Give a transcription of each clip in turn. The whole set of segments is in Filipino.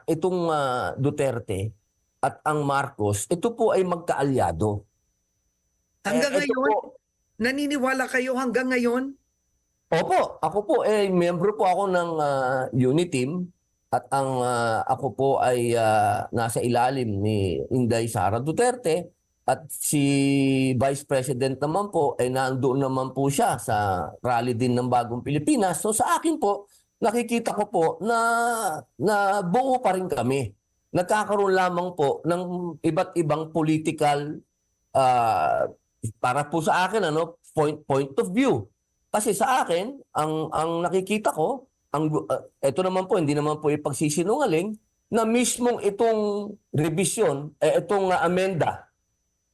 itong Duterte at ang Marcos, ito po ay magkaalyado. Hanggang Ito ngayon, po, naniniwala kayo hanggang ngayon? opo, ako po miyembro po ako ng Uniteam at ang ako po ay nasa ilalim ni Inday Sara Duterte at si Vice President naman po ay nandoon naman po siya sa rally din ng Bagong Pilipinas. So sa akin po, nakikita ko po na buo pa rin kami. Nagkakaroon lamang po ng iba't ibang political para po sa akin point of view. Kasi sa akin, ang nakikita ko, ito naman po, hindi naman po ipagsisinungaling, na mismong itong revision, itong amenda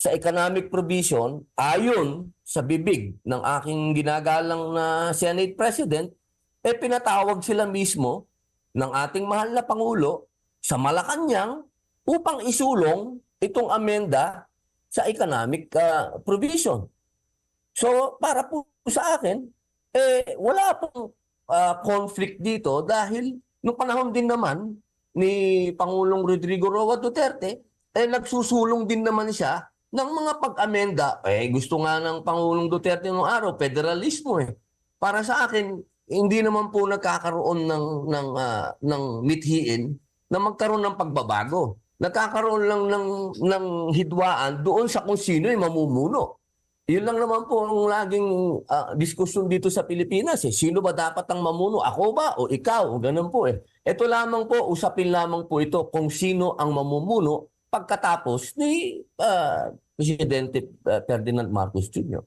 sa economic provision, ayon sa bibig ng aking ginagalang na Senate President, pinatawag sila mismo ng ating mahal na Pangulo sa Malacanang upang isulong itong amenda sa economic provision. So, para po sa akin, wala pong conflict dito dahil nung panahon din naman ni Pangulong Rodrigo Roa Duterte, nagsusulong din naman siya ng mga pag-amenda. Gusto nga ng Pangulong Duterte noong araw, federalismo Para sa akin, hindi naman po nagkakaroon ng mithiin na magkaroon ng pagbabago. Nagkakaroon lang ng hidwaan doon sa kung sino yung mamumuno. Yun lang naman po ang laging diskusyon dito sa Pilipinas. Sino ba dapat ang mamuno? Ako ba o ikaw? O ganun po Ito lamang po, usapin lamang po ito kung sino ang mamumuno pagkatapos ni Presidente Ferdinand Marcos Jr.